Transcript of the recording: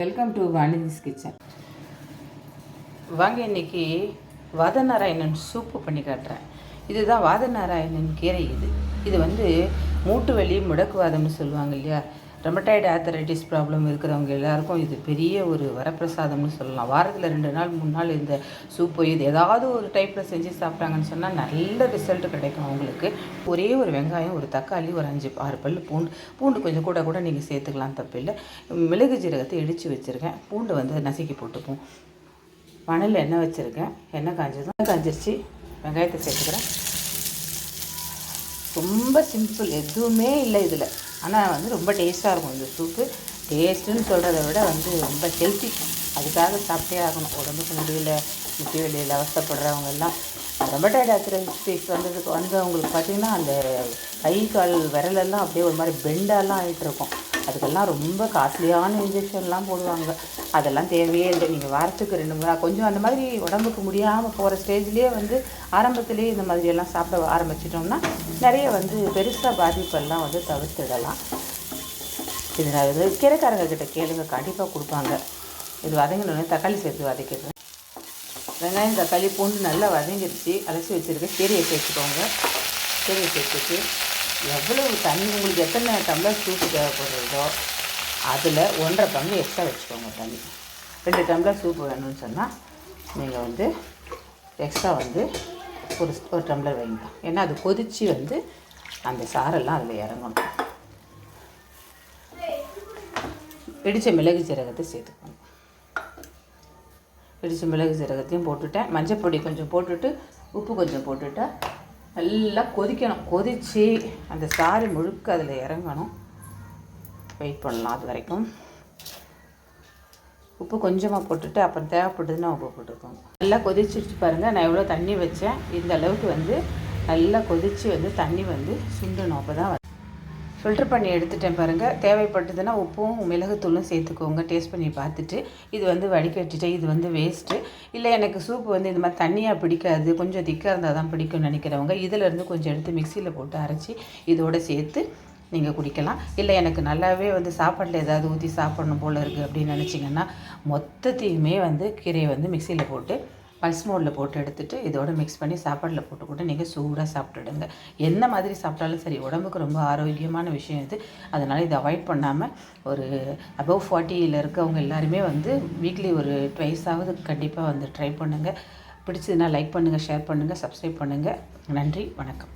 Welcome to வாணிதிஸ் kitchen. வாங்க, இன்றைக்கி வாதநாராயணன் soup பண்ணி காட்டுறேன். இதுதான் வாதநாராயணன் கீரை. இது வந்து மூட்டு வலி, முடக்குவாதம்னு சொல்லுவாங்க இல்லையா, ரொமட்டாய்டு ஆர்த்தரைட்டிஸ் ப்ராப்ளம் இருக்கிறவங்க எல்லாருக்கும் இது பெரிய ஒரு வரப்பிரசாதம்னு சொல்லலாம். வாரத்தில் 2 நாள் 3 நாள் இந்த சூப்பு இது ஏதாவது ஒரு டைப்பில் செஞ்சு சாப்பிட்டாங்கன்னு சொன்னால் நல்ல ரிசல்ட் கிடைக்கும் அவங்களுக்கு. ஒரே ஒரு வெங்காயம், ஒரு தக்காளி, ஒரு 5-6 பல் பூண்டு கொஞ்சம் கூட நீங்கள் சேர்த்துக்கலாம், தப்பில்லை. மிளகு ஜீரகத்தை இடித்து வச்சுருக்கேன். பூண்டை வந்து நசுக்கி போட்டுப்போம். மணல் எண்ணெய் வச்சுருக்கேன். எண்ணெய் காஞ்சிருச்சு. வெங்காயத்தை சேர்த்துக்கிறேன். ரொம்ப சிம்பிள், எதுவுமே இல்லை இதில். ஆனால் வந்து ரொம்ப டேஸ்ட்டாக இருக்கும் இந்த சூப்பு. டேஸ்ட்டுன்னு சொல்கிறத விட வந்து ரொம்ப ஹெல்த்தி. அதுக்காக சாப்பிட்டே ஆகணும். உடம்புக்கு முடியல, முட்டி வெளியில் அவஸ்தப்படுறவங்கெல்லாம் ரொமட்டாய்டு ஆர்த்தரைட்டிஸ் வந்தவங்களுக்கு பார்த்திங்கன்னா அந்த கை கால் விரலெல்லாம் அப்படியே ஒரு மாதிரி பெண்டாலாம் ஆகிட்டுருக்கும். அதுக்கெல்லாம் ரொம்ப காஸ்ட்லியான இன்ஜெக்ஷன்லாம் போடுவாங்க. அதெல்லாம் தேவையே இல்லை. நீங்கள் வாரத்துக்கு 2 முறை கொஞ்சம் அந்த மாதிரி உடம்புக்கு முடியாமல் போகிற ஸ்டேஜ்லேயே வந்து ஆரம்பத்துலேயே இந்த மாதிரியெல்லாம் சாப்பிட ஆரம்பிச்சிட்டோம்னா நிறைய வந்து பெருசாக பாதிப்பெல்லாம் வந்து தவிர்த்துடலாம். இது கீரைக்காரங்கக்கிட்ட கேளுங்க, கண்டிப்பாக கொடுப்பாங்க. இது வதங்கினோடனே தக்காளி சேர்த்து வதக்கிடுறேன். வெங்காயம், தக்காளி, பூண்டு நல்லா வதங்கிடுச்சு. அலசி வச்சுருக்கேன். கீரையை சேர்த்துக்கோங்க. கீரையை சேர்த்துட்டு எவ்வளவு தண்ணி, உங்களுக்கு எத்தனை டம்ளர் சூப்பு தேவைப்படுறதோ அதில் 1.5 பங்கு எக்ஸ்ட்ரா வச்சுக்கோங்க தண்ணி. 2 டம்ளர் சூப்பு வேணும்னு சொன்னால் நீங்கள் வந்து எக்ஸ்ட்ரா வந்து ஒரு டம்ளர் வைங்க. ஏன்னா அது கொதித்து வந்து அந்த சாரெல்லாம் அதில் இறங்கணும். இடித்த மிளகு சீரகத்தை சேர்த்துக்கோங்க. இடித்த மிளகு சீரகத்தையும் போட்டுட்டேன். மஞ்சள் பொடி கொஞ்சம் போட்டுட்டு உப்பு கொஞ்சம் போட்டுட்டா நல்லா கொதிக்கணும். கொதித்து அந்த சாறு முழுக்க அதில் இறங்கணும். வெயிட் பண்ணலாம் அது வரைக்கும். உப்பு கொஞ்சமாக போட்டுட்டு அப்புறம் தேவைப்படுதுன்னா உப்பு போட்டுக்கோங்க. நல்லா கொதிச்சிருச்சு பாருங்கள். நான் எவ்வளோ தண்ணி வச்சேன், இந்த அளவுக்கு வந்து நல்லா கொதித்து வந்து தண்ணி வந்து சுண்டணும். அப்போ தான் ஃபில்ட்ரு பண்ணி எடுத்துட்டேன் பாருங்கள். தேவைப்பட்டதுன்னா உப்பும் மிளகுத்தூளும் சேர்த்துக்கோங்க. டேஸ்ட் பண்ணி பார்த்துட்டு இது வந்து வடிகட்டிட்டு இது வந்து வேஸ்ட்டு இல்லை, எனக்கு சூப்பு வந்து இந்த மாதிரி தண்ணியாக பிடிக்காது, கொஞ்சம் திக்காக இருந்தால் தான் பிடிக்கும்னு நினைக்கிறவங்க இதிலேருந்து கொஞ்சம் எடுத்து மிக்சியில் போட்டு அரைச்சி இதோடு சேர்த்து நீங்கள் குடிக்கலாம். இல்லை, எனக்கு நல்லாவே வந்து சாப்பாட்டில் ஏதாவது ஊற்றி சாப்பிட்ணும் போல் இருக்குது அப்படின்னு நினச்சிங்கன்னா மொத்தத்தையுமே வந்து கீரையை வந்து மிக்சியில் போட்டு பல்ஸ் மோடில் போட்டு எடுத்துகிட்டு இதோடு மிக்ஸ் பண்ணி சாப்பாட்டில் போட்டு கூட நீங்கள் சூடாக சாப்பிட்டுடுங்க. என்ன மாதிரி சாப்பிட்டாலும் சரி, உடம்புக்கு ரொம்ப ஆரோக்கியமான விஷயம் இது. அதனால் இதை அவாய்ட் பண்ணாமல் ஒரு அபவ் 40 இருக்கவங்க எல்லாருமே வந்து வீக்லி ஒரு 2 கண்டிப்பாக வந்து ட்ரை பண்ணுங்கள். பிடிச்சதுன்னா லைக் பண்ணுங்கள், ஷேர் பண்ணுங்கள், சப்ஸ்கிரைப் பண்ணுங்கள். நன்றி, வணக்கம்.